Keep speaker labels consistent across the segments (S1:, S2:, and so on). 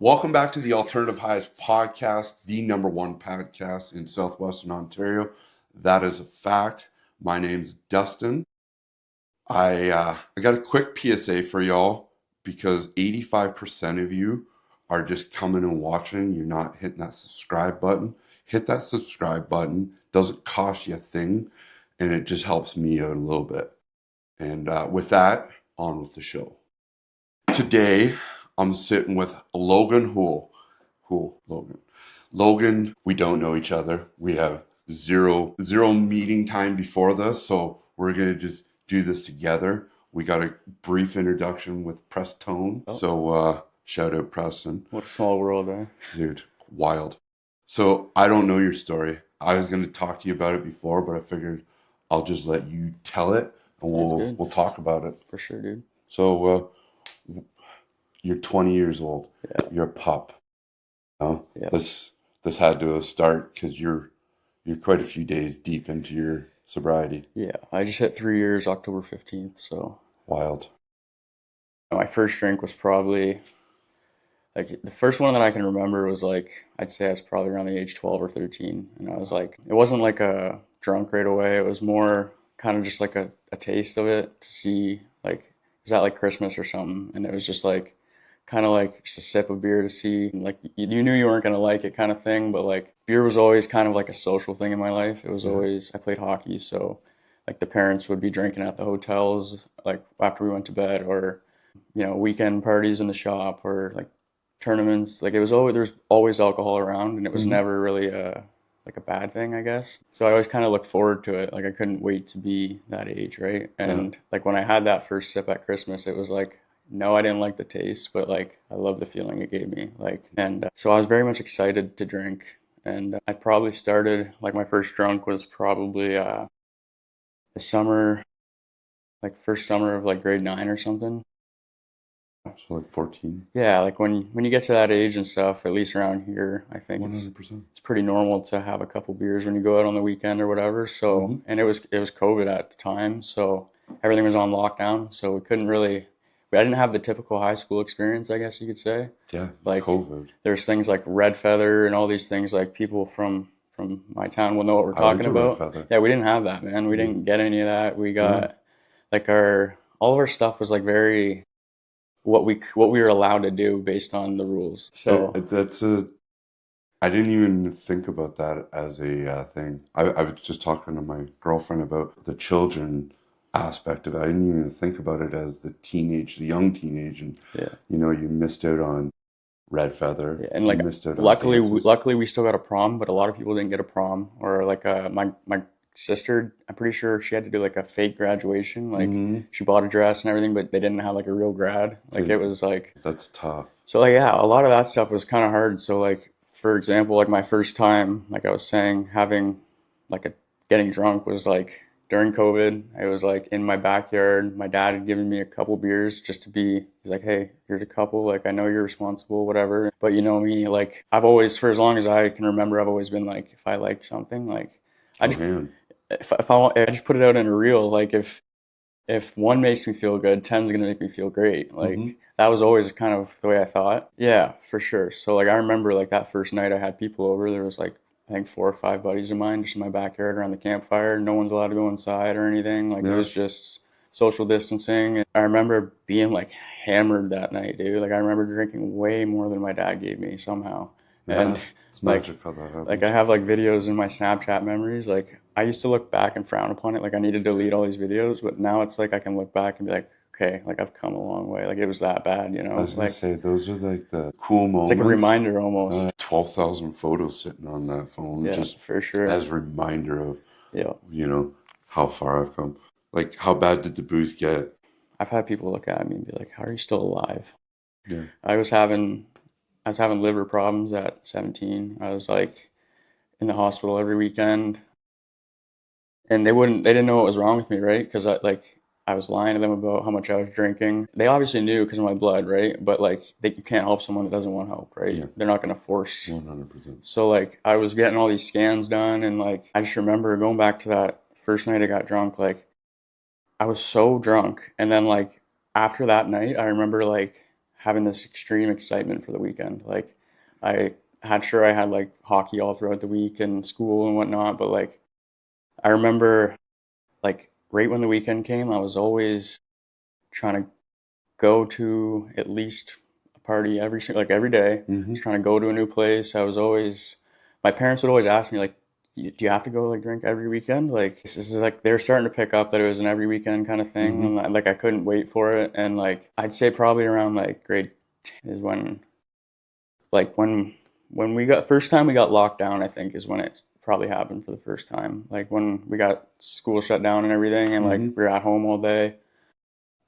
S1: Welcome back to the Alternative Highs podcast, the number one podcast in Southwestern Ontario. That is a fact. My name's Dustin. I got a quick PSA for y'all because 85% of you are just coming and watching. You're not hitting that subscribe button. Hit that subscribe button. Doesn't cost you a thing, and it just helps me out a little bit. And with that, on with the show. Today, I'm sitting with Logan. Logan, we don't know each other. We have zero meeting time before this, so we're gonna just do this together. We got a brief introduction with Preston. So shout out Preston.
S2: What a small world, eh?
S1: Dude, wild. So I don't know your story. I was gonna talk to you about it before, but I figured I'll just let you tell it and we'll talk about it.
S2: For sure, dude.
S1: So you're 20 years old.
S2: Yeah.
S1: You're a pup.
S2: Yeah.
S1: This had to start because you're quite a few days deep into your sobriety.
S2: Yeah, I just hit 3 years, October 15th, so.
S1: Wild.
S2: My first drink was probably, like, the first one that I can remember was, like, I'd say I was probably around the age 12 or 13, and I was like, it wasn't like a drunk right away, it was more kind of just like a taste of it to see, like, is that like Christmas or something, and it was just like, kind of like just a sip of beer to see, like you knew you weren't going to like it kind of thing, but like beer was always kind of like a social thing in my life. It was always, I played hockey, so like the parents would be drinking at the hotels like after we went to bed, or weekend parties in the shop, or like tournaments. Like there's always alcohol around, and it was never really like a bad thing, I guess. So I always kind of looked forward to it. Like I couldn't wait to be that age, right? And like when I had that first sip at Christmas, it was like, no, I didn't like the taste, but like I love the feeling it gave me. Like, and so I was very much excited to drink. And I probably started, like my first drunk was probably the summer, like first summer of like grade 9 or something.
S1: So like 14.
S2: Yeah, like when you get to that age and stuff, at least around here, I think
S1: 100%.
S2: it's pretty normal to have a couple beers when you go out on the weekend or whatever. So, and it was COVID at the time, so everything was on lockdown, so we couldn't really. I didn't have the typical high school experience, I guess you could say.
S1: Yeah,
S2: like
S1: COVID.
S2: There's things like Red Feather and all these things, like people from my town will know what we're talking about.
S1: Red Feather.
S2: Yeah, we didn't have that, man. We didn't get any of that. We got like all of our stuff was like very what we were allowed to do based on the rules. So
S1: I didn't even think about that as a thing. I was just talking to my girlfriend about the children aspect of it. I didn't even think about it as the young teenage, and you missed out on Red Feather.
S2: Yeah, and like luckily we still got a prom, but a lot of people didn't get a prom. Or like my sister, I'm pretty sure she had to do like a fake graduation. Like she bought a dress and everything, but they didn't have like a real grad. Like it was like,
S1: that's tough.
S2: So like a lot of that stuff was kind of hard. So like for example, like my first time, like I was saying, having like getting drunk was like during COVID. I was like in my backyard. My dad had given me a couple beers just to he's like, hey, here's a couple. Like, I know you're responsible, whatever. But you know me, like I've always, for as long as I can remember, I've always been like, if I like something, like I just put it out in a reel. Like if one makes me feel good, 10's gonna make me feel great. Like that was always kind of the way I thought. Yeah, for sure. So like I remember like that first night I had people over. There was like I think 4 or 5 buddies of mine just in my backyard around the campfire. No one's allowed to go inside or anything. Like it was just social distancing. And I remember being like hammered that night, dude. Like I remember drinking way more than my dad gave me somehow. And
S1: it's magic how that happens.
S2: Like I have like videos in my Snapchat memories. Like I used to look back and frown upon it. Like I need to delete all these videos, but now it's like I can look back and be like, okay, like I've come a long way. Like it was that bad, you know?
S1: I was gonna say those are like the cool moments.
S2: It's like a reminder almost.
S1: 12,000 photos sitting on that phone, just
S2: for sure,
S1: as a reminder of how far I've come. Like how bad did the booze get?
S2: I've had people look at me and be like, how are you still alive?
S1: Yeah.
S2: I was having liver problems at 17. I was like in the hospital every weekend, and they didn't know what was wrong with me, right? Because I was lying to them about how much I was drinking. They obviously knew because of my blood, right? But like you can't help someone that doesn't want help, right?
S1: Yeah.
S2: They're not going to force.
S1: 100%.
S2: So like I was getting all these scans done, and like I just remember going back to that first night I got drunk. Like I was so drunk, and then like after that night, I remember like having this extreme excitement for the weekend. Like I I had like hockey all throughout the week and school and whatnot, but like I remember like right when the weekend came, I was always trying to go to at least a party every day.
S1: Mm-hmm.
S2: Just trying to go to a new place. My parents would always ask me like, do you have to go like drink every weekend? Like this is like they're starting to pick up that it was an every weekend kind of thing,
S1: Mm-hmm.
S2: and like I couldn't wait for it. And like I'd say probably around like grade 10 is when we got first time we got locked down. I think is when it probably happened for the first time. Like when we got school shut down and everything, and like
S1: Mm-hmm.
S2: we were at home all day.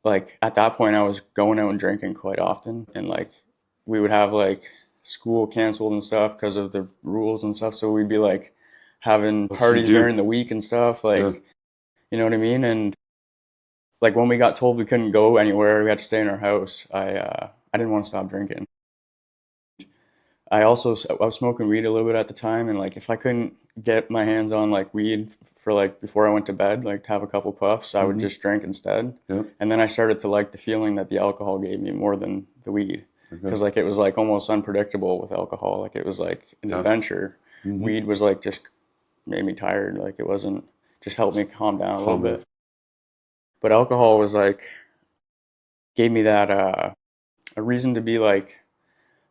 S2: Like at that point I was going out and drinking quite often, and like we would have like school canceled and stuff because of the rules and stuff, so we'd be like having
S1: What you
S2: parties
S1: do?
S2: during the week and stuff,
S1: Yeah.
S2: like you know what I mean. And like when we got told we couldn't go anywhere, we had to stay in our house, I didn't want to stop drinking. I was smoking weed a little bit at the time, and like if I couldn't get my hands on like weed for like before I went to bed, like have a couple puffs, I would
S1: Mm-hmm.
S2: just drink instead.
S1: Yep.
S2: And then I started to like the feeling that the alcohol gave me more than the weed,
S1: Okay.
S2: because like it was like almost unpredictable with alcohol. Like it was like an
S1: Yep.
S2: adventure.
S1: Mm-hmm.
S2: Weed was like just made me tired. Like it wasn't just helped me calm down a little
S1: Calm
S2: bit. But alcohol was like gave me that a reason to be like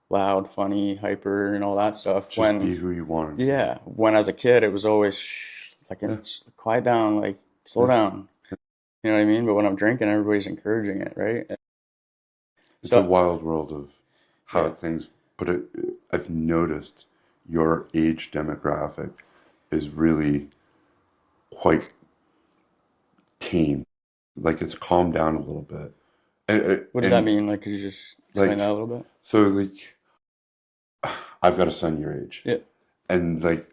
S2: loud, funny, hyper, and all that stuff.
S1: Just be who you want to be.
S2: Yeah, when as a kid, it was always shh, like
S1: Yeah.
S2: it's quiet down, like slow
S1: Yeah.
S2: down. You know what I mean? But when I'm drinking, everybody's encouraging it, right?
S1: It's a
S2: So
S1: wild world of how
S2: yeah,
S1: things, but I've noticed your age demographic is really quite tame. Like it's calmed down a little bit.
S2: what does that
S1: And
S2: mean? Like, could you just explain that
S1: like,
S2: a little bit?
S1: so like, I've got a son your age.
S2: Yeah.
S1: And like,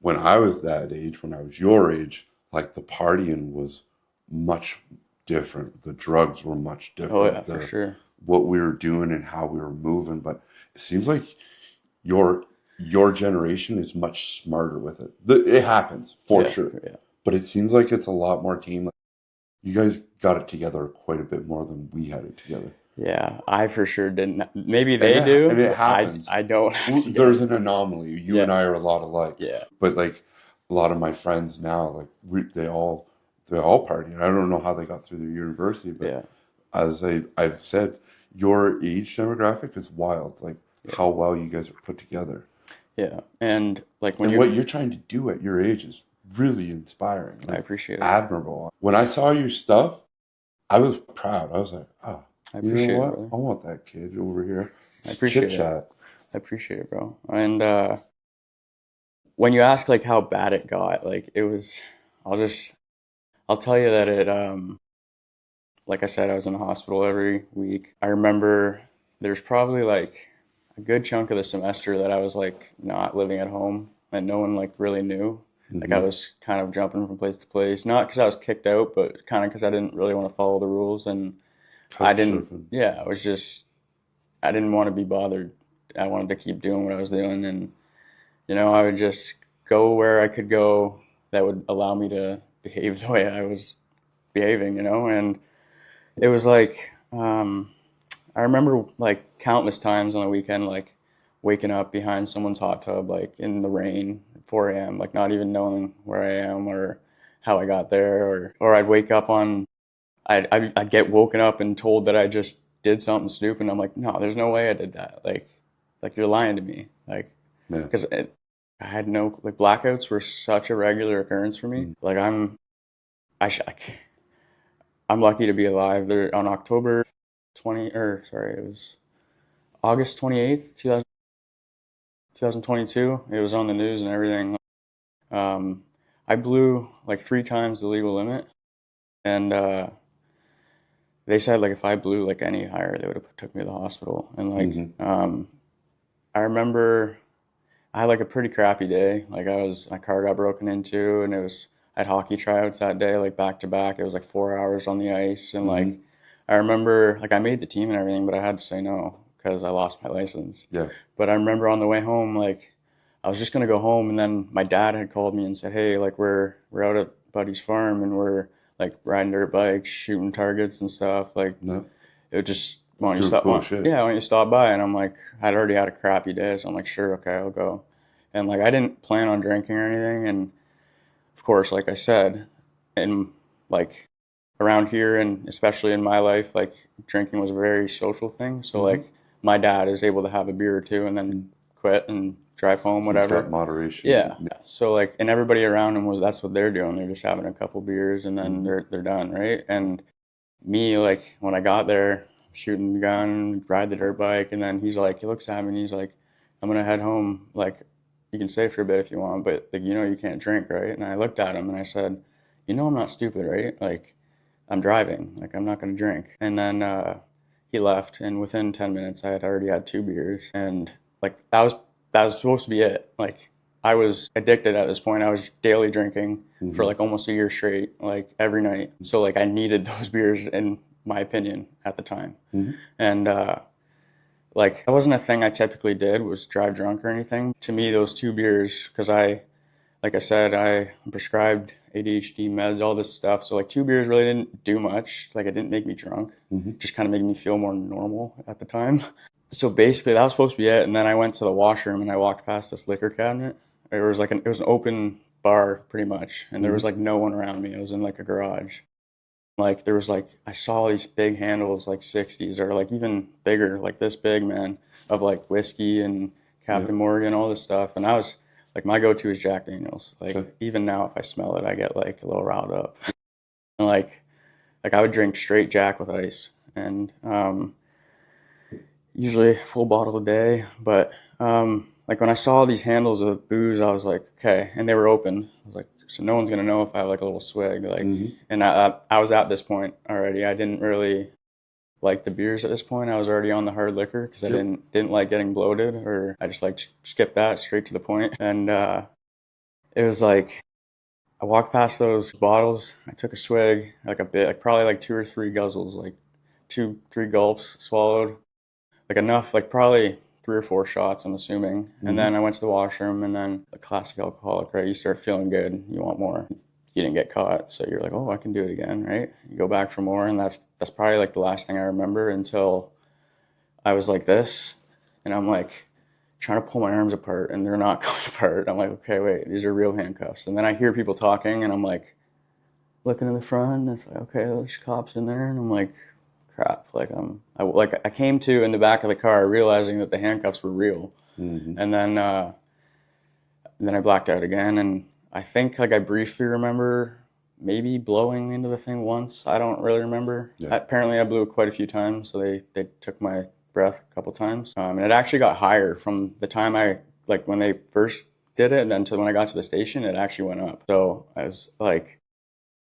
S1: when I was that age, when I was your age, like the partying was much different. The drugs were much
S2: Oh yeah,
S1: different.
S2: for sure.
S1: What we were doing and how we were moving. But it seems like your generation is much smarter with it. It happens for
S2: Yeah,
S1: sure,
S2: yeah,
S1: but it seems like it's a lot more team. Like, you guys got it together quite a bit more than we had it together.
S2: yeah. I for sure didn't. Maybe
S1: And
S2: they do,
S1: and it
S2: but
S1: happens.
S2: I don't.
S1: There's an anomaly. You and
S2: Yeah,
S1: I are a lot alike.
S2: yeah,
S1: But like a lot of my friends now, like they all party. And I don't know how they got through their university, but
S2: yeah,
S1: as I've said, your age demographic is wild. Like
S2: yeah,
S1: how well you guys are put together.
S2: yeah. And like when
S1: And
S2: you're,
S1: what you're trying to do at your age is really inspiring,
S2: I
S1: like
S2: appreciate it.
S1: admirable. When I saw your stuff, I was proud. I was like, oh,
S2: I
S1: you know
S2: appreciate it,
S1: what?
S2: brother.
S1: I want that kid over here.
S2: I
S1: Just chit
S2: appreciate it.
S1: chat.
S2: I appreciate it, bro. And when you ask like how bad it got, like it was, I'll tell you that like I said, I was in the hospital every week. I remember there's probably like a good chunk of the semester that I was like not living at home and no one like really knew. Like I
S1: Mm-hmm.
S2: was kind of jumping from place to place, not because I was kicked out, but kind of because I didn't really want to follow the rules. And I
S1: Couch
S2: didn't,
S1: surfing.
S2: yeah, I didn't want to be bothered. I wanted to keep doing what I was doing. And, I would just go where I could go that would allow me to behave the way I was behaving, and it was like I remember like countless times on the weekend, like waking up behind someone's hot tub, like in the rain, 4 a.m., like not even knowing where I am or how I got there, or I'd wake up I'd get woken up and told that I just did something stupid. And I'm like, no, there's no way I did that. Like you're lying to me, like
S1: Yeah.
S2: because I had no like blackouts were such a regular occurrence for me.
S1: Mm.
S2: Like I, sh- I I'm lucky to be alive. There on October 20, or sorry, it was August 28th, 2022. It was on the news and everything. Um, I blew like 3 times the legal limit, and they said like if I blew like any higher, they would have took me to the hospital. And like
S1: Mm-hmm.
S2: I remember I had like a pretty crappy day. Like my car got broken into, and I had hockey tryouts that day, like back to back. It was like 4 hours on the ice, and
S1: Mm-hmm.
S2: like I remember like I made the team and everything, but I had to say no because I lost my license.
S1: Yeah.
S2: But I remember on the way home, like I was just gonna go home, and then my dad had called me and said, "Hey, like we're out at Buddy's farm, and we're like riding dirt bikes, shooting targets and stuff." Like
S1: No.
S2: it just why don't you
S1: Doing
S2: stop?
S1: cool shit.
S2: Yeah, why don't you stop by? And I'm like, I'd already had a crappy day, so I'm like, sure, okay, I'll go. And like, I didn't plan on drinking or anything. And of course, like I said, and like around here and especially in my life, like drinking was a very social thing. So
S1: Mm-hmm.
S2: like my dad is able to have a beer or two and then quit and drive home,
S1: He's got
S2: whatever.
S1: moderation.
S2: Yeah. So like, and everybody around him was, that's what they're doing. They're just having a couple beers and then
S1: Mm-hmm.
S2: they're done, right? And me, like when I got there, shooting the gun, ride the dirt bike, and then he's like, he looks at me and he's like, I'm gonna head home. Like, you can stay for a bit if you want, but like, you know, you can't drink, right? And I looked at him and I said, you know, I'm not stupid, right? Like, I'm driving. Like, I'm not gonna drink. And then he left, and within 10 minutes, I had already had 2 beers, and like that was supposed to be it. Like, I was addicted at this point. I was daily drinking for
S1: Mm-hmm.
S2: like almost a year straight, like every night. So like I needed those beers in my opinion at the time.
S1: Mm-hmm.
S2: And like that wasn't a thing I typically did was drive drunk or anything. To me, those 2 beers, because like I said, I prescribed ADHD meds, all this stuff. So like 2 beers really didn't do much. Like it didn't make me drunk.
S1: Mm-hmm.
S2: Just kind of made me feel more normal at the time. So basically that was supposed to be it. And then I went to the washroom and I walked past this liquor cabinet. It was an open bar pretty much. And there was like no one around me. I was in like a garage. Like there was like, I saw these big handles, like 60s or like even bigger, like this big, man, of like whiskey and Captain Morgan, all this stuff. And I was like, my go-to is Jack Daniels. Like
S1: Okay.
S2: even now, if I smell it, I get like a little riled up. And like I would drink straight Jack with ice, and usually full bottle a day. But like when I saw these handles of booze, I was like, okay, and they were open. I was like, so no one's gonna know if I have like a little swig. Like,
S1: Mm-hmm.
S2: and I was at this point already. I didn't really like the beers at this point. I was already on the hard liquor because I
S1: Yep.
S2: didn't like getting bloated, or I just like skip that straight to the point. And it was like I walked past those bottles. I took a swig, like a bit, like probably like 2 or 3 guzzles, like 2, 3 gulps, swallowed, like enough, like probably 3 or 4 shots, I'm assuming.
S1: Mm-hmm.
S2: And then I went to the washroom, and then a classic alcoholic, right? You start feeling good, you want more. You didn't get caught, so you're like, oh, I can do it again, right? You go back for more, and that's probably like the last thing I remember until I was like this, and I'm like trying to pull my arms apart, and they're not going apart. I'm like, okay, wait, these are real handcuffs. And then I hear people talking, and I'm like looking in the front, and it's like, okay, there's cops in there, and I'm like, crap. Like I came to in the back of the car realizing that the handcuffs were real,
S1: Mm-hmm.
S2: and then I blacked out again, and I think like I briefly remember maybe blowing into the thing once. I don't really remember.
S1: Yeah.
S2: Apparently, I blew quite a few times, so they took my breath a couple times, and it actually got higher from the time I like when they first did it, and then to when I got to the station, it actually went up. So I was like,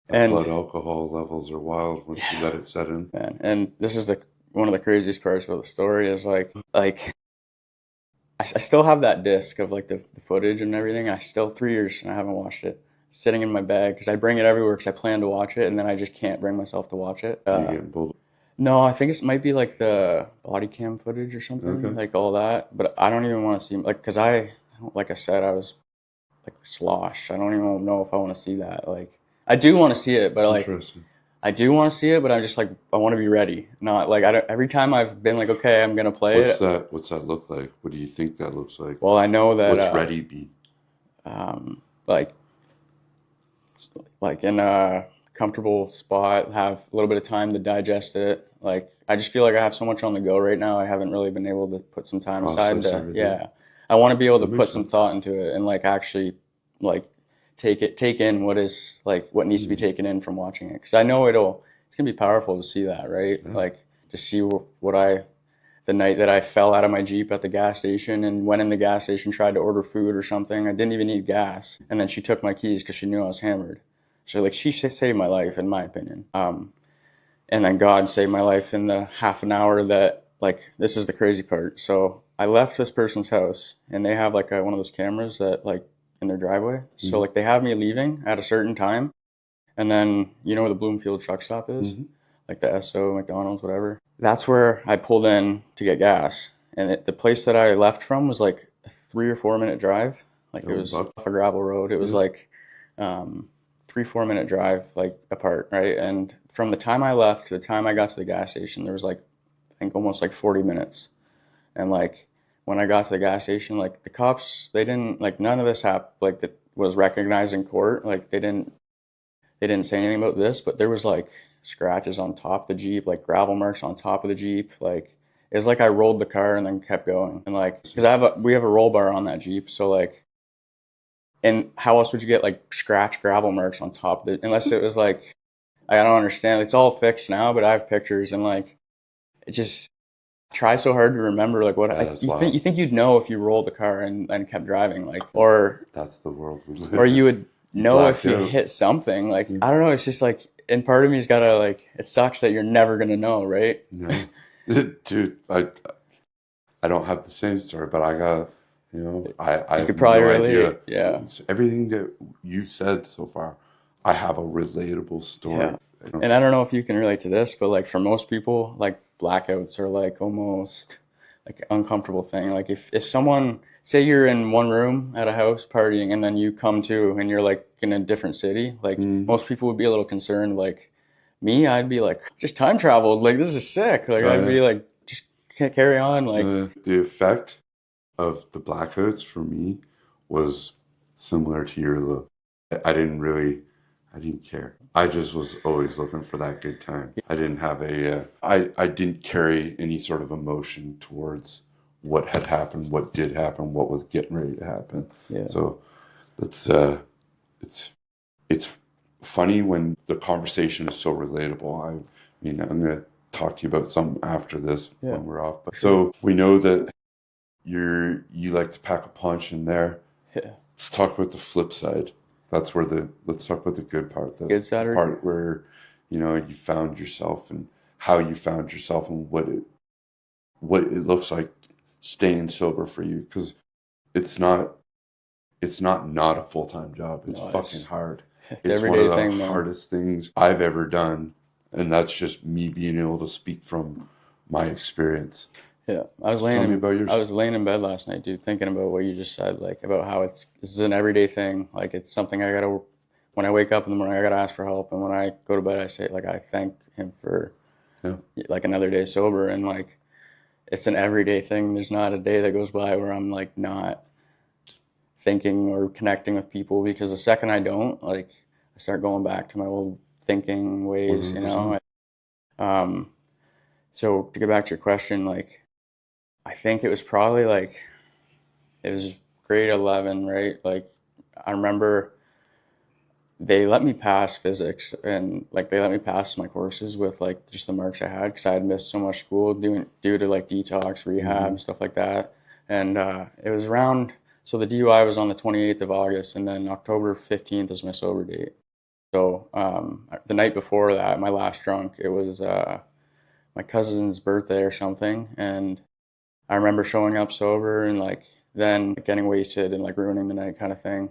S2: and
S1: Blood alcohol levels are wild once you let it set in.
S2: man, and this is one of the craziest parts of the story is like I still have that disc of like the footage and everything. I still 3 years and I haven't watched it. It's sitting in my bag because I bring it everywhere because I plan to watch it, and then I just can't bring myself to watch it.
S1: You getting pulled.
S2: No, I think it might be like the body cam footage or something,
S1: Okay.
S2: like all that. But I don't even want to see like because like I said, I was like sloshed. I don't even know if I want to see that. Like I do want to see it, but like
S1: Interesting.
S2: I do want to see it, but I'm just like I want to be ready. Not like I don't, every time I've been like, okay, I'm gonna play
S1: What's
S2: it.
S1: that? What's that look like? What do you think that looks like?
S2: Well, I know that
S1: What's ready be?
S2: like it's like in a comfortable spot, have a little bit of time to digest it. Like I just feel like I have so much on the go right now. I haven't really been able to put some time aside
S1: Process
S2: to
S1: everything.
S2: I want to be able to
S1: That
S2: put
S1: makes
S2: some
S1: sense.
S2: thought into it and like actually like take in what is like what needs to be taken in from watching it because I know it's gonna be powerful to see that, right?
S1: Yeah.
S2: Like to see what I the night that I fell out of my Jeep at the gas station and went in the gas station, tried to order food or something. I didn't even need gas. And then she took my keys because she knew I was hammered. So like she saved my life in my opinion. And then God saved my life in the half an hour that like, this is the crazy part. So I left this person's house and they have like one of those cameras that like in their driveway. So like they have me leaving at a certain time. And then you know where the Bloomfield truck stop is?
S1: Mm-hmm.
S2: Like the Esso, McDonald's, whatever. That's where I pulled in to get gas. And the place that I left from was like a 3 or 4 minute drive. Like it was off a gravel road. It was like 3 4 minute drive like apart, right? And from the time I left to the time I got to the gas station, there was like think almost like 40 minutes. And like when I got to the gas station, like the cops, they didn't like none of this happened. Like that was recognized in court. Like they didn't say anything about this, but there was like scratches on top of the Jeep, like gravel marks on top of the Jeep. Like it was like I rolled the car and then kept going. And like because we have a roll bar on that Jeep, so like. And how else would you get like scratch gravel marks on top of it? Unless it was like, I don't understand. It's all fixed now, but I have pictures and like, it just try so hard to remember like what
S1: That's
S2: you think you'd know if you rolled the car and kept driving like, or
S1: that's the world we live
S2: or you would
S1: You
S2: know if
S1: blacked
S2: you
S1: out.
S2: hit something. Like, I don't know. It's just like, and part of me's gotta like, it sucks that you're never gonna know, right?
S1: No. Dude, I don't have the same story, but I got, I
S2: You
S1: have
S2: could probably
S1: no
S2: relate.
S1: idea.
S2: Yeah.
S1: It's everything that you've said so far, I have a relatable story.
S2: Yeah. And I don't know if you can relate to this, but like for most people, like blackouts are like almost like an uncomfortable thing. Like if someone, say you're in one room at a house partying and then you come to and you're like in a different city, like most people would be a little concerned. Like me, I'd be like, just time traveled. Like this is sick. Like I'd be like, just carry on. Like
S1: The effect of the blackouts for me was similar to your look. I didn't care. I just was always looking for that good time. I didn't have I didn't carry any sort of emotion towards what had happened, what did happen, what was getting ready to happen.
S2: Yeah.
S1: So that's it's funny when the conversation is so relatable. I mean, I'm gonna talk to you about some after this when we're off. But so we know that you like to pack a punch in there.
S2: Yeah.
S1: Let's talk about the flip side. Let's talk about the good part. The
S2: good side,
S1: part where, you found yourself and how you found yourself and what it looks like staying sober for you. Because it's not a full-time job. It's fucking hard. It's one of the hardest things I've ever done. And that's just me being able to speak from my experience.
S2: Yeah, I was laying in bed last night, dude, thinking about what you just said, like about how this is an everyday thing. Like it's something I gotta, when I wake up in the morning, I gotta ask for help, and when I go to bed, I say like I thank him for like another day sober, and like it's an everyday thing. There's not a day that goes by where I'm like not thinking or connecting with people, because the second I don't, like I start going back to my old thinking ways,
S1: 100%.
S2: So to get back to your question, like. I think it was probably like, it was grade 11, right? Like, I remember they let me pass physics and like they let me pass my courses with like just the marks I had because I had missed so much school due to like detox, rehab, stuff like that. And it was around, so the DUI was on the 28th of August and then October 15th is my sober date. So the night before that, my last drunk, it was my cousin's birthday or something. And I remember showing up sober and like then getting wasted and like ruining the night kind of thing.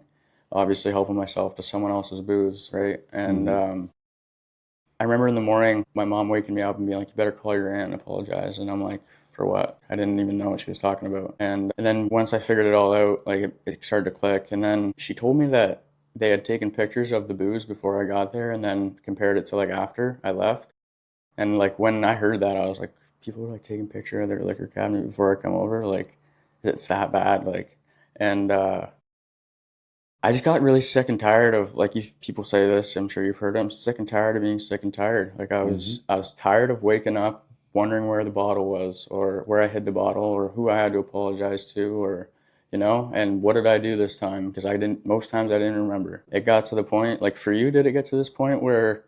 S2: Obviously helping myself to someone else's booze, right? And I remember in the morning my mom waking me up and being like, "You better call your aunt and apologize." And I'm like, "For what?" I didn't even know what she was talking about. And then once I figured it all out, like it started to click. And then she told me that they had taken pictures of the booze before I got there and then compared it to like after I left. And like when I heard that, I was like, people are like taking picture of their liquor cabinet before I come over, like it's that bad, like. And I just got really sick and tired of, like, if people say this, I'm sure you've heard it, I'm sick and tired of being sick and tired. Like I was tired of waking up wondering where the bottle was or where I hid the bottle or who I had to apologize to, or and what did I do this time, because most times I didn't remember. It got to the point, like for you, did it get to this point where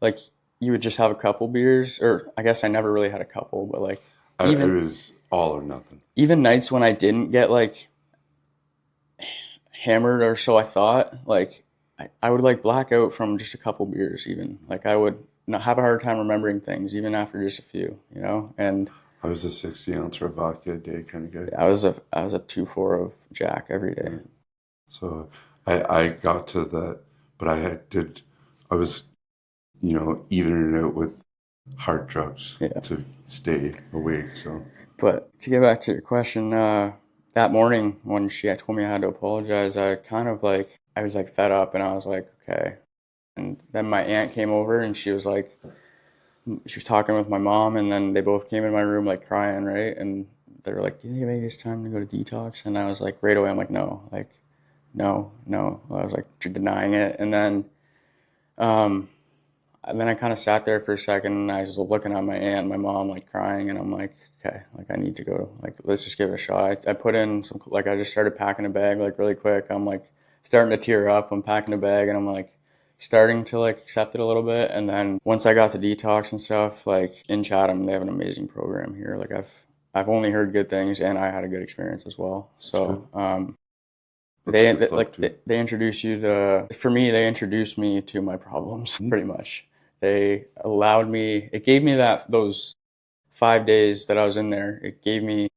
S2: like you would just have a couple beers? Or I guess I never really had a couple, but like
S1: it was all or nothing.
S2: Even nights when I didn't get like hammered, or so I thought, like I would like black out from just a couple beers. Even like I would not have a hard time remembering things even after just a few, and
S1: I was a 60-ounce of vodka a day kind of guy.
S2: I was a 2-4 of Jack every day.
S1: So I got to that, but I was evening it out with hard drugs to stay awake. So, but
S2: to get back to your question, that morning when she had told me I had to apologize, I was like fed up, and I was like, okay. And then my aunt came over and she was like, she was talking with my mom, and then they both came in my room like crying, right? And they were like, "Do you think maybe it's time to go to detox?" And I was like, right away, I'm like, "No, like, no, no." I was like denying it, um, and then I kind of sat there for a second, and I was looking at my aunt, and my mom, like crying, and I'm like, "Okay, like I need to go. Like, let's just give it a shot." I put in some, like, I just started packing a bag like really quick. I'm like starting to tear up. I'm packing a bag, and I'm like starting to like accept it a little bit. And then once I got to detox and stuff, like in Chatham, they have an amazing program here. Like I've only heard good things, and I had a good experience as well.
S1: That's good.
S2: So
S1: That's a good thought too.
S2: they introduce you to, for me, they introduced me to my problems
S1: Mhm.
S2: pretty much. They allowed me, it gave me those 5 days that I was in there. It gave me,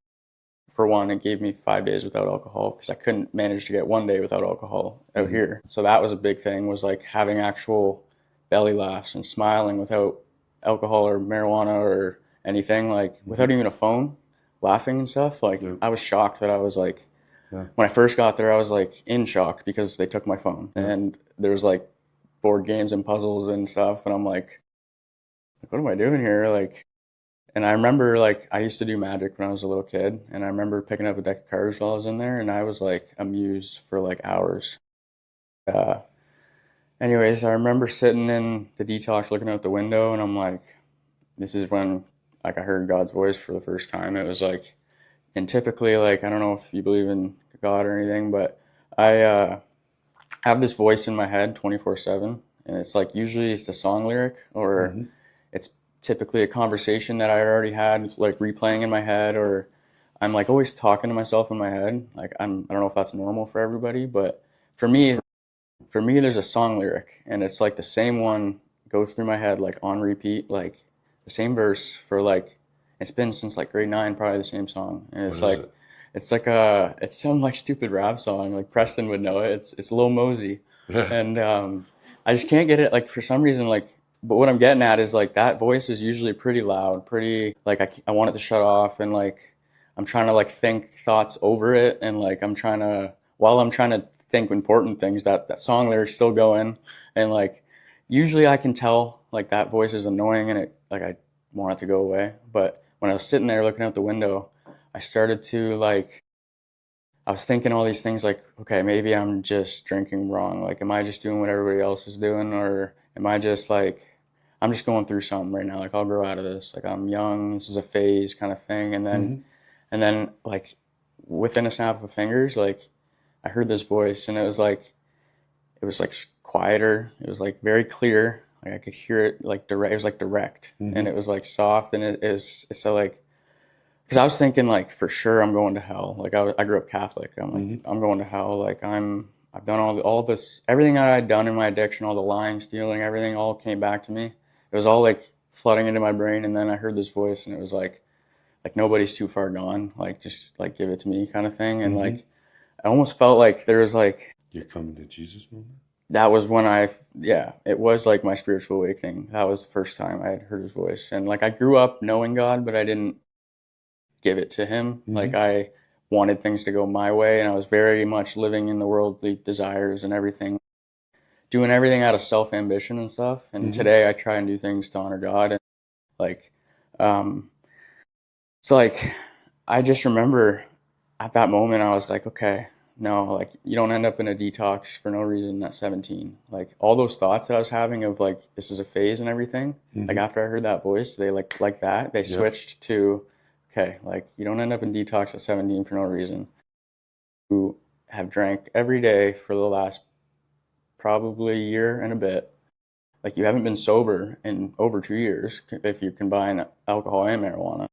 S2: for one, it gave me 5 days without alcohol because I couldn't manage to get one day without alcohol out
S1: Mhm.
S2: here. So that was a big thing, was like having actual belly laughs and smiling without alcohol or marijuana or anything, like
S1: Mhm.
S2: without even a phone, laughing and stuff. Like
S1: Yeah.
S2: I was shocked that I was like,
S1: Yeah.
S2: when I first got there, I was like in shock because they took my phone
S1: Yeah.
S2: and there was like board games and puzzles and stuff. And I'm like, what am I doing here? Like, and I remember like I used to do magic when I was a little kid, and I remember picking up a deck of cards while I was in there, and I was like amused for like hours. Uh, anyways, I remember sitting in the detox looking out the window, and I'm like, this is when like I heard God's voice for the first time. It was like, and typically like I don't know if you believe in God or anything, but I have this voice in my head 24/7, and it's like usually it's a song lyric, or
S1: Mhm.
S2: it's typically a conversation that I already had like replaying in my head, or I'm like always talking to myself in my head. Like I don't know if that's normal for everybody, but for me for me there's a song lyric, and it's like the same one goes through my head like on repeat, like the same verse for like, it's been since like grade 9, probably the same song. And
S1: What is it?
S2: it's like it's some like stupid rap song, like Preston would know it. It's Lil Mosey.
S1: Yeah.
S2: And I just can't get it, like for some reason, like, but what I'm getting at is like that voice is usually pretty loud, pretty like I want it to shut off, and like I'm trying to like think thoughts over it, and like while I'm trying to think important things, that song lyric's still going. And like usually I can tell like that voice is annoying, and it like I want it to go away. But when I was sitting there looking out the window, I started to like, I was thinking all these things like, okay, maybe I'm just drinking wrong. Like, am I just doing what everybody else is doing? Or am I just like, I'm just going through something right now. Like, I'll grow out of this. Like, I'm young. This is a phase kind of thing.
S1: Mhm.
S2: And then like within a snap of fingers, like I heard this voice, and it was like quieter. It was like very clear. Like I could hear it like direct. It was like direct, and
S1: Mhm.
S2: it was like soft, and it's so like, because I was thinking like for sure I'm going to hell. Like I grew up Catholic. I'm like
S1: Mhm.
S2: I'm going to hell. Like I've done all this, everything that I'd done in my addiction, all the lying, stealing, everything all came back to me. It was all like flooding into my brain, and then I heard this voice, and it was like nobody's too far gone. Like just like give it to me kind of thing. And
S1: Mhm.
S2: like I almost felt like there was like,
S1: You're coming to Jesus moment.
S2: that was when yeah, it was like my spiritual awakening. That was the first time I had heard his voice. And like I grew up knowing God, but I didn't give it to him. Like
S1: Mhm.
S2: I wanted things to go my way, and I was very much living in the worldly desires and everything, doing everything out of self ambition and stuff. And
S1: Mhm.
S2: today I try and do things to honor God. And like, um, it's like, I just remember at that moment, I was like, okay, no, like you don't end up in a detox for no reason at 17. Like all those thoughts that I was having of like, this is a phase and everything. Like
S1: Mhm.
S2: after I heard that voice, they like that, they
S1: Yep.
S2: switched to, okay, like you don't end up in detox at 17 for no reason. You have drank every day for the last probably year and a bit. Like you haven't been sober in over 2 years if you combine alcohol and marijuana.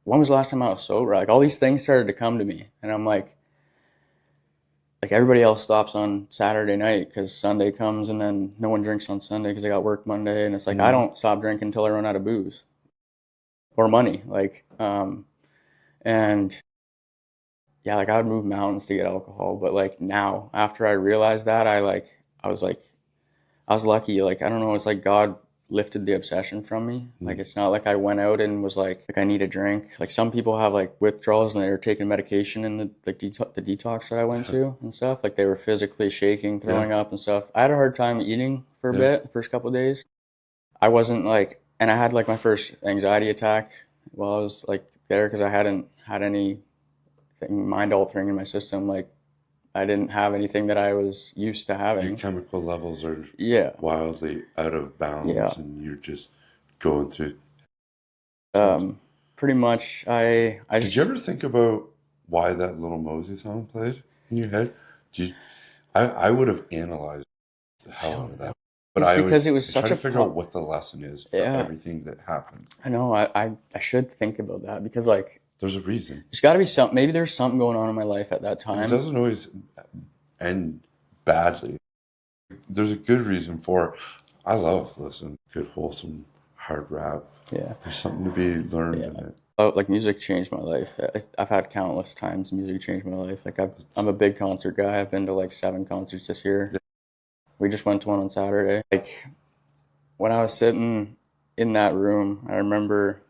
S2: When was the last time I was sober? Like all these things started to come to me, and I'm like everybody else stops on Saturday night because Sunday comes, and then no one drinks on Sunday because they got work Monday, and it's like I
S1: Mhm.
S2: don't stop drinking until I run out of booze or money. Like, and yeah, like I would move mountains to get alcohol, but like now after I realized that, I was like I was lucky. Like I don't know, it's like God lifted the obsession from me. Like
S1: Mhm.
S2: it's not like I went out and was like I need a drink. Like some people have like withdrawals and they're taking medication in the detox that I went
S1: Yeah.
S2: to and stuff. Like they were physically shaking,
S1: Yeah.
S2: throwing up and stuff. I had a hard time eating for a
S1: Yeah.
S2: bit, the first couple of days. I wasn't like, and I had like my first anxiety attack while I was like there because I hadn't had anything mind altering in my system. Like I didn't have anything that I was used to
S1: Your
S2: having.
S1: chemical levels are
S2: Yeah,
S1: wildly out of
S2: yeah.
S1: balance, and you're just going through.
S2: Um, Pretty much, I
S1: Did you
S2: just
S1: ever think about why that Little Mosey song played in your head? Did you, I would have analyzed the
S2: I
S1: hell out
S2: don't
S1: of
S2: know.
S1: that, but
S2: It's because it was
S1: I try
S2: such
S1: to
S2: a
S1: figure out
S2: pop.
S1: what the lesson is for
S2: Yeah,
S1: everything that happens.
S2: I know. I should think about that because like
S1: There's a reason.
S2: there's got to be some. Maybe there's something going on in my life at that
S1: It
S2: time.
S1: doesn't always end badly. There's a good reason for it. I love listening to good, wholesome, hard rap.
S2: Yeah,
S1: There's something to be learned
S2: yeah.
S1: in it.
S2: Oh, like music changed my life. I've had countless times music changed my life. Like I'm a big concert guy. I've been to like 7 concerts this year.
S1: Yeah.
S2: We just went to one on Saturday. Like when I was sitting in that room, I remember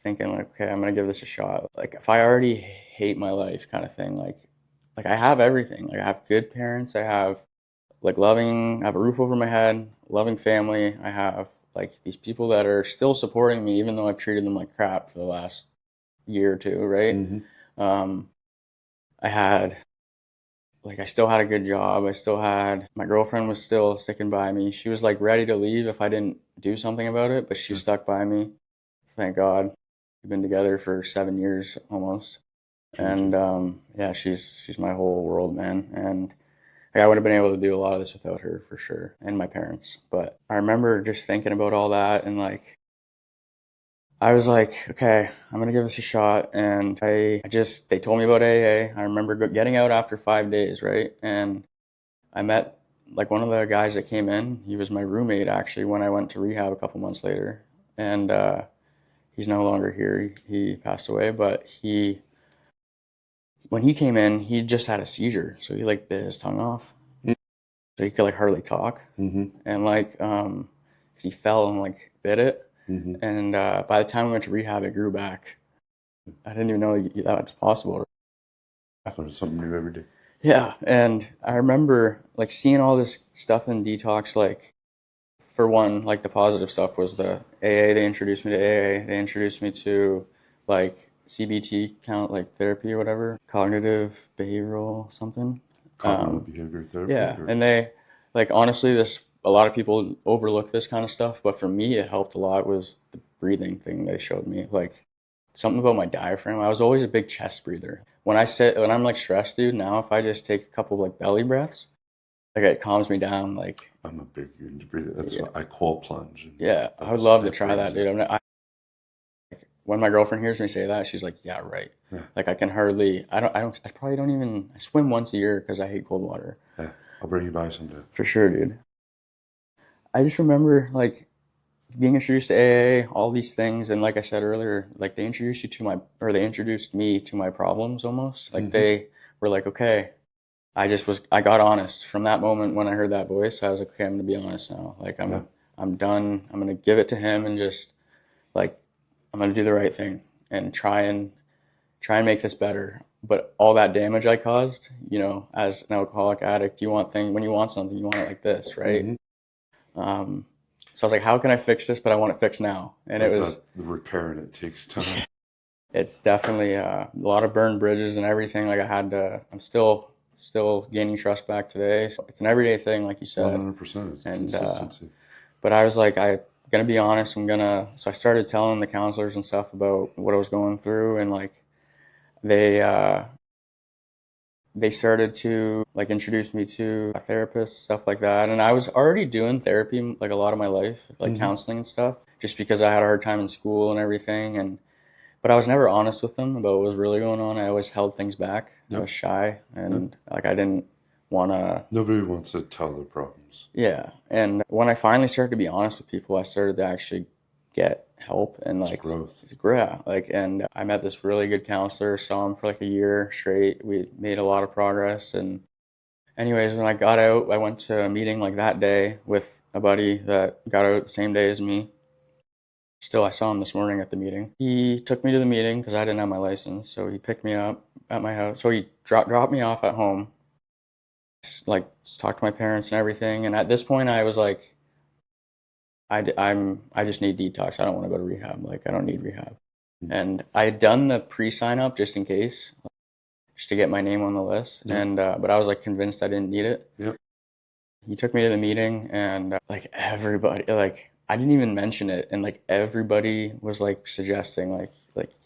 S2: thinking like, okay, I'm gonna give this a shot. Like if I already hate my life, kind of thing. Like I have everything. Like I have good parents. I have like loving. I have a roof over my head, loving family. I have like these people that are still supporting me, even though I've treated them like crap for the last year or two, right?
S1: Mm-hmm.
S2: Um, I had like I still had a good job. I still had my girlfriend was still sticking by me. She was like ready to leave if I didn't do something about it, but she stuck by me. Thank God. We've been together for 7 years almost, and yeah, she's my whole world, man. And like, I would have been able to do a lot of this without her for sure, and my parents. But I remember just thinking about all that, and like I was like, okay, I'm gonna give this a shot. And I just they told me about AA. I remember getting out after 5 days, right? And I met like one of the guys that came in. He was my roommate actually when I went to rehab a couple months later, and he's no longer here. He passed away, but he when he came in, he just had a seizure, so he like bit his tongue off, so he could like hardly talk,
S1: Mm-hmm.
S2: and like 'cause he fell and like bit it,
S1: Mm-hmm.
S2: and by the time we went to rehab, it grew back. I didn't even know that was possible.
S1: Learn something new every day.
S2: Yeah, and I remember like seeing all this stuff in detox. Like for one, like the positive stuff was the AA. They introduced me to AA. They introduced me to like CBT count like therapy or whatever, cognitive behavioral something.
S1: Cognitive behavior therapy,
S2: Yeah,
S1: or
S2: and they like honestly, this a lot of people overlook this kind of stuff, but for me, it helped a lot. Was the breathing thing they showed me, like something about my diaphragm. I was always a big chest breather. When I'm like stressed, dude. Now, if I just take a couple like belly breaths, like it calms me down. Like
S1: I'm a big into breathing. That's
S2: yeah,
S1: why I cold plunge, and
S2: yeah, I would
S1: that's
S2: love to
S1: it
S2: try
S1: brings
S2: that,
S1: it.
S2: dude. When my girlfriend hears me say that, she's like, "Yeah, right."
S1: Yeah,
S2: Like I can hardly. I probably don't even. I swim once a year because I hate cold water.
S1: yeah. I'll bring you by someday.
S2: For sure, dude. I just remember like being introduced to AA, all these things, and like I said earlier, like they introduced me to my problems almost. Like
S1: Mm-hmm.
S2: they were like, okay, I got honest from that moment when I heard that voice. I was like, okay, I'm gonna be honest now. Like
S1: Yeah,
S2: I'm done. I'm gonna give it to him and just like I'm gonna do the right thing and try and make this better. But all that damage I caused, as an alcoholic addict, when you want something, you want it like this, right?
S1: mm-hmm.
S2: Um, so I was like, how can I fix this? But I want it fixed now. And it
S1: But
S2: was,
S1: the repairing it takes time.
S2: it's definitely a lot of burned bridges and everything. Like I'm still gaining trust back today. So it's an everyday thing, like you said.
S1: 100%. It's
S2: And,
S1: consistency.
S2: but I was like, I'm gonna be honest. So I started telling the counselors and stuff about what I was going through. And like, they, uh, they started to like introduce me to a therapist, stuff like that. And I was already doing therapy like a lot of my life, like
S1: Mm-hmm.
S2: counseling and stuff, just because I had a hard time in school and everything. But I was never honest with them about what was really going on. I always held things back. I was
S1: Yep.
S2: shy
S1: Yep.
S2: and like I didn't want to.
S1: Nobody wants to tell their problems.
S2: Yeah. And when I finally started to be honest with people, I started to actually get help and
S1: It's
S2: like
S1: growth.
S2: yeah, like and I met this really good counselor, saw him for like a year straight. We made a lot of progress and anyways, when I got out, I went to a meeting like that day with a buddy that got out the same day as me. Still, I saw him this morning at the meeting. He took me to the meeting because I didn't have my license, so he picked me up at my house. So he dropped me off at home, like talked to my parents and everything. And at this point, I was like, I just need detox. I don't want to go to rehab. Like, I don't need rehab. And I had done the pre-sign up just in case, just to get my name on the list.
S1: Yeah.
S2: And but I was like convinced I didn't need it.
S1: Yep.
S2: He took me to the meeting, and like everybody, like I didn't even mention it, and like everybody was like suggesting like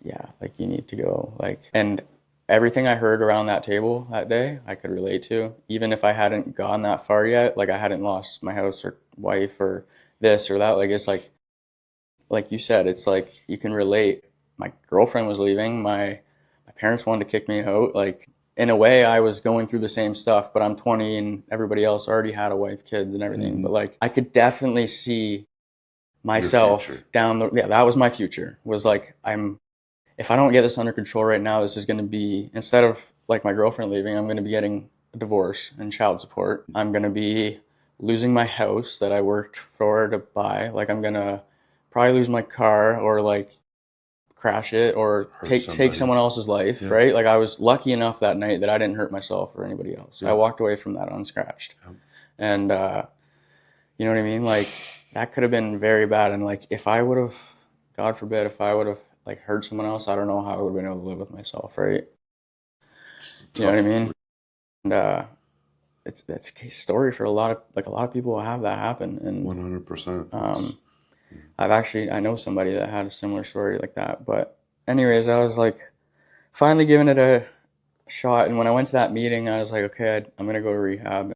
S2: yeah, like you need to go, like. And everything I heard around that table that day, I could relate to, even if I hadn't gone that far yet. Like, I hadn't lost my house or wife or this or that. Like, it's like you said, it's like you can relate. My girlfriend was leaving. My parents wanted to kick me out. Like, in a way, I was going through the same stuff, but I'm 20 and everybody else already had a wife, kids, and everything.
S1: Mm-hmm.
S2: But like, I could definitely see myself
S1: future.
S2: down the, yeah, that was my future. Was like, if I don't get this under control right now, this is going to be, instead of like my girlfriend leaving, I'm going to be getting a divorce and child support. I'm going to be losing my house that I worked for to buy. Like, I'm going to probably lose my car, or like crash it, or take someone else's life. Yeah. Right? Like, I was lucky enough that night that I didn't hurt myself or anybody else. Yeah. I walked away from that unscratched. Yeah. And you know what I mean? Like, that could have been very bad. And like, if I would have, God forbid, if I would have like hurt someone else, I don't know how I would have been able to live with myself. Right? You know what I mean? And that's a case story for a lot of people have that happen. And
S1: 100%.
S2: I know somebody that had a similar story like that. But anyways, I was like finally giving it a shot. And when I went to that meeting, I was like, okay, I'm going to go to rehab.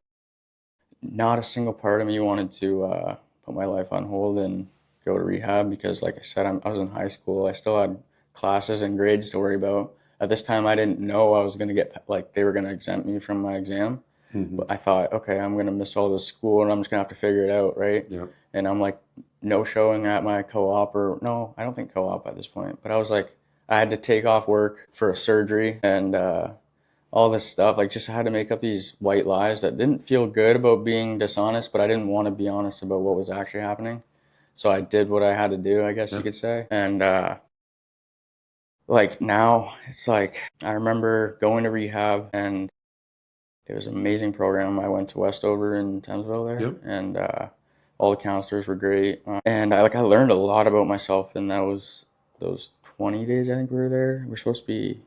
S2: Not a single part of me wanted to put my life on hold and go to rehab, because like I said, I was in high school. I still had classes and grades to worry about. At this time, I didn't know I was going to get, like, they were going to exempt me from my exam. Mm-hmm. But I thought, okay, I'm going to miss all this school and I'm just going to have to figure it out, right? Yep. And I'm like no showing at my co-op, or no, I don't think co-op at this point. But I was like, I had to take off work for a surgery and all this stuff. Like, just had to make up these white lies that didn't feel good about being dishonest, but I didn't want to be honest about what was actually happening. So I did what I had to do, I guess you could say. And like, now it's like, I remember going to rehab, and it was an amazing program. I went to Westover in Thamesville there. Yep. And all the counselors were great. And I learned a lot about myself in those 20 days I think we were there. We're supposed to be,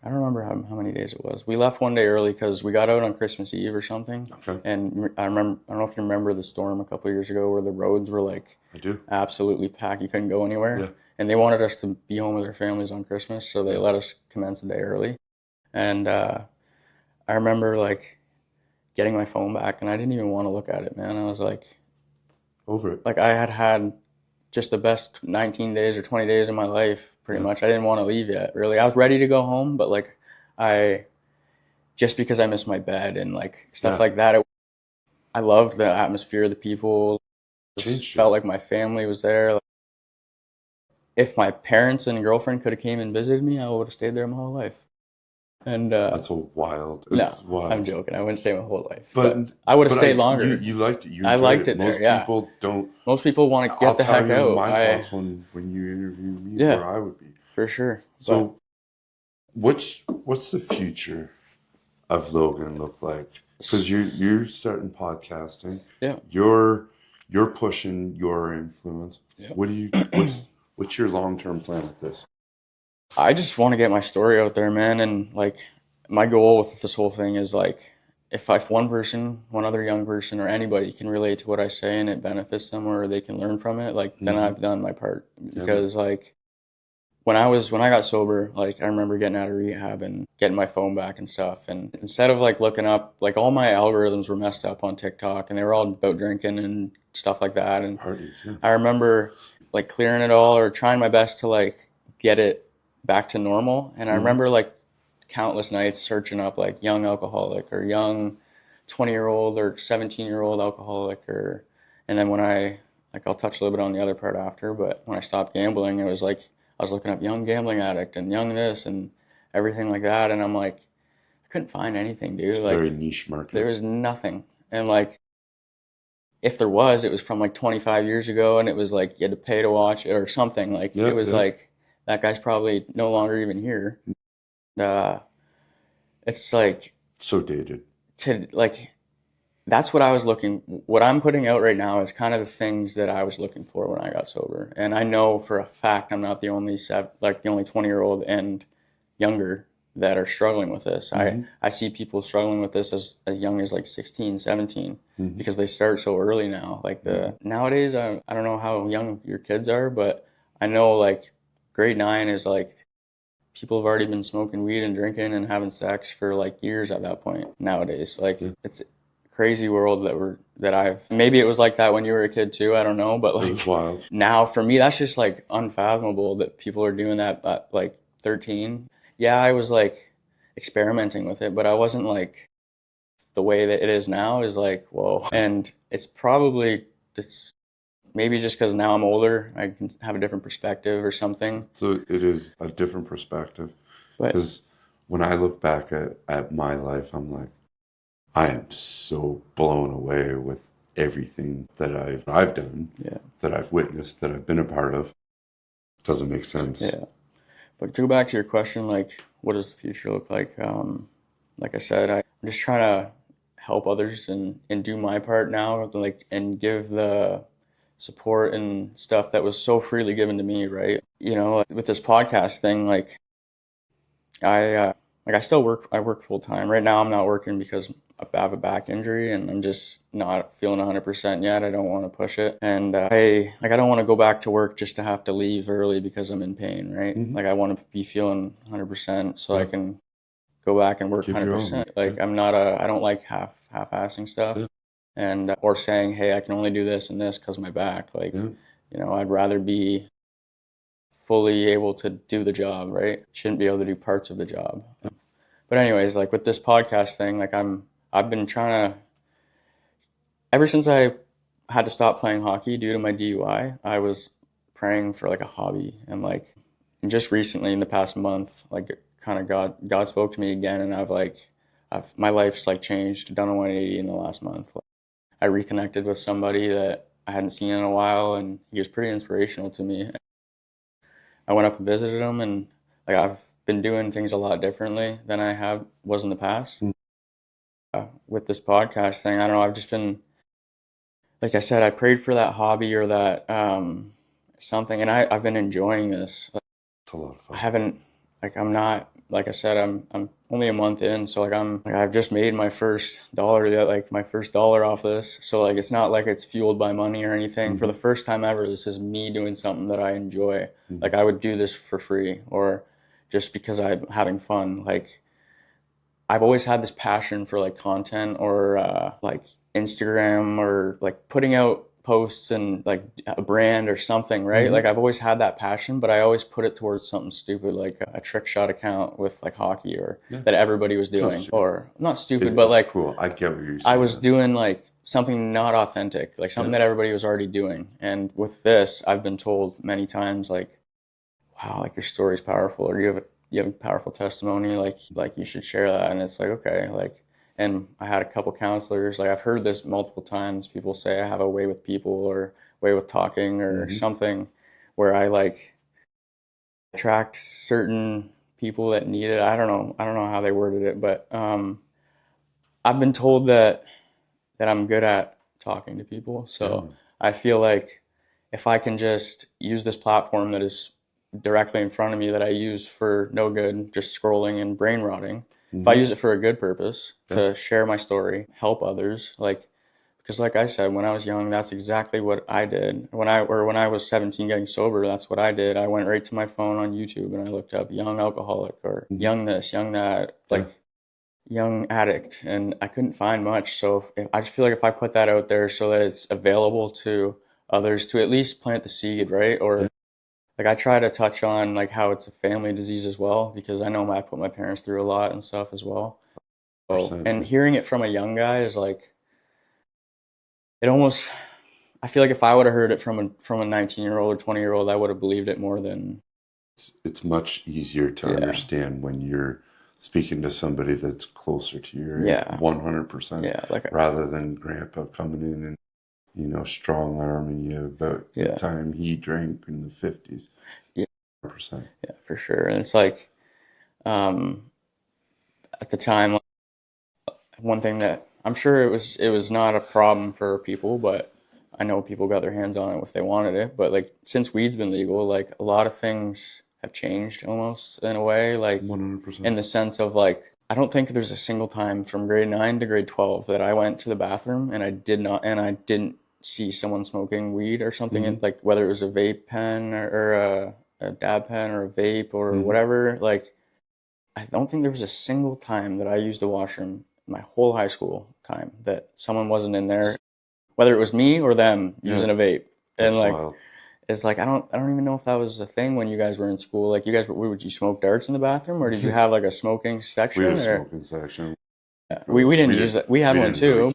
S2: I don't remember how many days it was. We left one day early because we got out on Christmas Eve or something. Okay. And I don't know if you remember the storm a couple of years ago where the roads were like, I do, absolutely packed. You couldn't go anywhere. Yeah. And they wanted us to be home with our families on Christmas, so they let us commence the day early. And I remember like getting my phone back, and I didn't even want to look at it, man. I was like, over it. Like, I had just the best 19 days or 20 days of my life, pretty much. I didn't want to leave yet, really. I was ready to go home, but like, just because I missed my bed and like stuff like that, I loved the atmosphere, the people. Felt like my family was there. Like, if my parents and girlfriend could have came and visited me, I would have stayed there my whole life. And
S1: that's wild. It's wild.
S2: I'm joking. I wouldn't stay my whole life, but I would have stayed longer.
S1: You liked it.
S2: I liked it there. Yeah. Most people want to get the heck out.
S1: My thoughts when you interview me, where I would be,
S2: for sure.
S1: So, what's the future of Logan look like? Because you're starting podcasting. Yeah. You're pushing your influence. Yeah. What's your long-term plan with this?
S2: I just want to get my story out there, man. And like, my goal with this whole thing is like, if one other young person or anybody can relate to what I say and it benefits them, or they can learn from it, like, then I've done my part. Because like, when I got sober, like, I remember getting out of rehab and getting my phone back and stuff. And instead of like looking up, like, all my algorithms were messed up on TikTok, and they were all about drinking and stuff like that. And parties, I remember like clearing it all, or trying my best to like get it back to normal. And I remember like countless nights searching up like young alcoholic, or young 20-year-old or 17-year-old alcoholic, and then when I'll touch a little bit on the other part after, but when I stopped gambling, it was like I was looking up young gambling addict and young this and everything like that, and I'm like, I couldn't find anything, dude. It's like, very niche market. There was nothing. And like, if there was, it was from like 25 years ago, and it was like you had to pay to watch it or something. Like, it was like, that guy's probably no longer even here. It's like,
S1: so dated.
S2: To like, that's what I'm putting out right now is kind of the things that I was looking for when I got sober. And I know for a fact I'm not the only 20-year-old and younger that are struggling with this.
S1: Mm-hmm.
S2: I see people struggling with this as young as like 16, 17
S1: Mm-hmm.
S2: because they start so early now. Like nowadays, I don't know how young your kids are, but I know like grade 9 is like people have already been smoking weed and drinking and having sex for like years at that point nowadays. Like it's a crazy world maybe it was like that when you were a kid too, I don't know, but
S1: It was
S2: like
S1: wild.
S2: now for me that's just like unfathomable that people are doing that at like 13. Yeah, I was like experimenting with it, but I wasn't like the way that it is now is like, whoa. And it's maybe just because now I'm older, I can have a different perspective or something.
S1: So it is a different perspective.
S2: But
S1: Because when I look back at my life, I'm like, I am so blown away with everything that I've done,
S2: yeah,
S1: that I've witnessed, that I've been a part of. Doesn't make sense.
S2: yeah. But to go back to your question, like, what does the future look like? Like I said, I'm just trying to help others and do my part now, like, and give the support and stuff that was so freely given to me, right? You know, like, with this podcast thing, like, I still work. I work full time right now. I'm not working because I have a back injury and I'm just not feeling 100% yet. I don't want to push it, and I don't want to go back to work just to have to leave early because I'm in pain, right?
S1: Mm-hmm.
S2: Like I want to be feeling 100% so
S1: Yeah.
S2: I can go back and work
S1: Give your own.
S2: 100%. Like
S1: Yeah.
S2: I don't like half-assing stuff,
S1: Yeah.
S2: and or saying, hey, I can only do this and this because of my back. Like,
S1: Yeah.
S2: I'd rather be fully able to do the job, right? Shouldn't be able to do parts of the job. But anyways, like with this podcast thing, like I've been trying to ever since I had to stop playing hockey due to my DUI, I was praying for like a hobby and just recently in the past month, like kind of God spoke to me again and I've my life's like changed, done a 180 in the last month. Like, I reconnected with somebody that I hadn't seen in a while and he was pretty inspirational to me. I went up and visited him and like I've been doing things a lot differently than I was in the past.
S1: Mm.
S2: With this podcast thing, I don't know, I've just been, like I said, I prayed for that hobby or that something, and I've been enjoying this. Like,
S1: It's a lot of
S2: I
S1: fun.
S2: haven't, like, I'm not, like I said, I'm only a month in, so I've just made my first dollar yet, like my first dollar off this. So like, it's not like it's fueled by money or anything. For
S1: Mm-hmm.
S2: the first time ever, this is me doing something that I enjoy.
S1: Mm-hmm.
S2: Like I would do this for free or just because I'm having fun. Like I've always had this passion for like content or like Instagram or like putting out posts and like a brand or something, right?
S1: Mm-hmm.
S2: Like I've always had that passion, but I always put it towards something stupid like a trick shot account with like hockey or
S1: Yeah.
S2: that everybody was
S1: It's not
S2: doing
S1: stupid.
S2: or not stupid, but
S1: It's
S2: like
S1: cool. I get what you're saying.
S2: I was doing like something not authentic, like something
S1: Yeah.
S2: that everybody was already doing. And with this, I've been told many times like, wow, like your story's powerful or you have a powerful testimony, like you should share that. And it's like, okay, like, and I had a couple counselors, like I've heard this multiple times. People say I have a way with people or way with talking or
S1: Mm-hmm.
S2: something where I like attract certain people that need it. I don't know how they worded it, but I've been told that I'm good at talking to people.
S1: Yeah.
S2: So I feel like if I can just use this platform that is directly in front of me that I use for no good, just scrolling and brain rotting, if I
S1: Mm-hmm.
S2: use it for a good purpose
S1: Yeah.
S2: to share my story, help others, like because like I said, when I was young, that's exactly what I did. When I was 17 getting sober, that's what I did. I went right to my phone on YouTube and I looked up young alcoholic or
S1: Mm-hmm.
S2: young this, young that,
S1: Yeah.
S2: like young addict, and I couldn't find much. So I just feel like if I put that out there so that it's available to others to at least plant the seed, right? Or
S1: Yeah.
S2: like I try to touch on like how it's a family disease as well because I know I put my parents through a lot and stuff as well. So,
S1: 100%.
S2: and hearing it from a young guy is like it almost. I feel like if I would have heard it from a 19-year-old or 20-year-old, I would have believed it more than.
S1: It's much easier to
S2: Yeah.
S1: understand when you're speaking to somebody that's closer to your age,
S2: Yeah.
S1: 100%,
S2: Yeah, like
S1: rather than grandpa coming in and, strong arming you about the
S2: yeah,
S1: time he drank in the 50s.
S2: yeah,
S1: 100%.
S2: yeah, for sure. And it's like um, at the time, one thing that I'm sure it was not a problem for people, but I know people got their hands on it if they wanted it. But like since weed's been legal, like a lot of things have changed almost in a way, like
S1: 100%.
S2: in the sense of like I don't think there's a single time from grade 9 to grade 12 that I went to the bathroom and I didn't see someone smoking weed or something,
S1: Mm-hmm.
S2: like whether it was a vape pen or a dab pen or a vape or
S1: Mm-hmm.
S2: whatever. Like I don't think there was a single time that I used the washroom my whole high school time that someone wasn't in there, whether it was me or them
S1: Yeah,
S2: using a vape. And
S1: that's
S2: like
S1: wild.
S2: it's like I don't even know if that was a thing when you guys were in school. Like you guys would you smoke darts in the bathroom or did you have like a smoking
S1: We had a
S2: section or
S1: smoking section.
S2: we didn't use it. We had
S1: We
S2: one
S1: didn't really.
S2: too.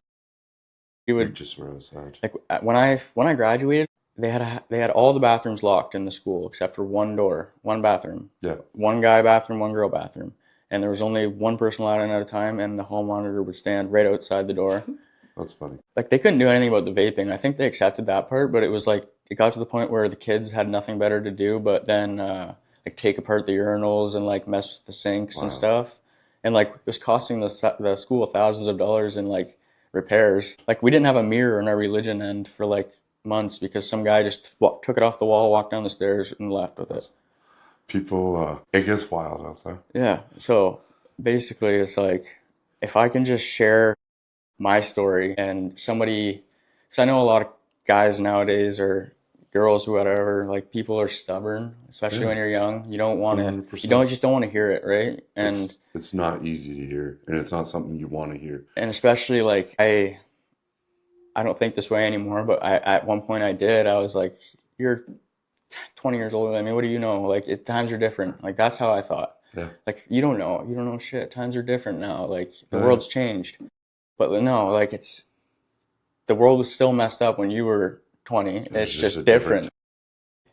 S2: We
S1: We
S2: would
S1: just were outside.
S2: like when I graduated, they had all the bathrooms locked in the school except for one door, one bathroom,
S1: Yeah,
S2: one guy bathroom, one girl bathroom, and there was only one person allowed in at a time, and the hall monitor would stand right outside the door.
S1: that's funny.
S2: Like they couldn't do anything about the vaping. I think they accepted that part, but it was like it got to the point where the kids had nothing better to do but then like take apart the urinals and like mess with the sinks and
S1: Wow.
S2: stuff, and like it was costing the school thousands of dollars in like repairs. Like we didn't have a mirror in our religion end for like months because some guy just took it off the wall, walked down the stairs, and left with it.
S1: People, it gets wild out there.
S2: Yeah. So basically, it's like if I can just share my story and somebody, because I know a lot of guys nowadays or girls, whatever, like people are stubborn, especially
S1: Yeah,
S2: when you're young. You don't want to, you
S1: 100%.
S2: don't just don't want to hear it, right? And
S1: It's not easy to hear, and it's not something you want to hear.
S2: especially like I don't think this way anymore, but I at one point I did. I was like, you're 20 years older than me. What do you know? Like times are different. Like that's how I thought.
S1: Yeah,
S2: Like you don't know shit. Times are different now. Like the
S1: yeah.
S2: world's changed. But no, like it's the world was still messed up when you were 20.
S1: It was
S2: It's
S1: just a
S2: just different.
S1: different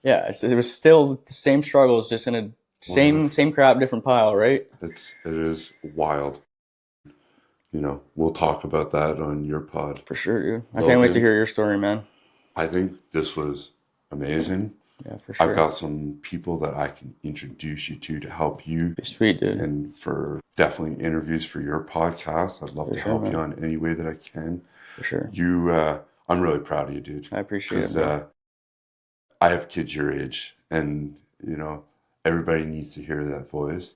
S2: Yeah, it was still the same struggles, just in a
S1: 100.
S2: same crap, different pile, right?
S1: It is wild. We'll talk about that on your pod,
S2: For sure, dude. I can't wait to
S1: Logan.
S2: hear your story, man.
S1: I think this was amazing.
S2: Yeah, for
S1: I've
S2: sure.
S1: got some people that I can introduce you to help you,
S2: Be sweet, dude.
S1: and for definitely interviews for your podcast. I'd love
S2: For
S1: to
S2: sure,
S1: help you
S2: man.
S1: on any way that I can.
S2: For sure.
S1: I'm really proud of you, dude,
S2: I appreciate it,
S1: because
S2: man.
S1: I have kids your age, and everybody needs to hear that voice.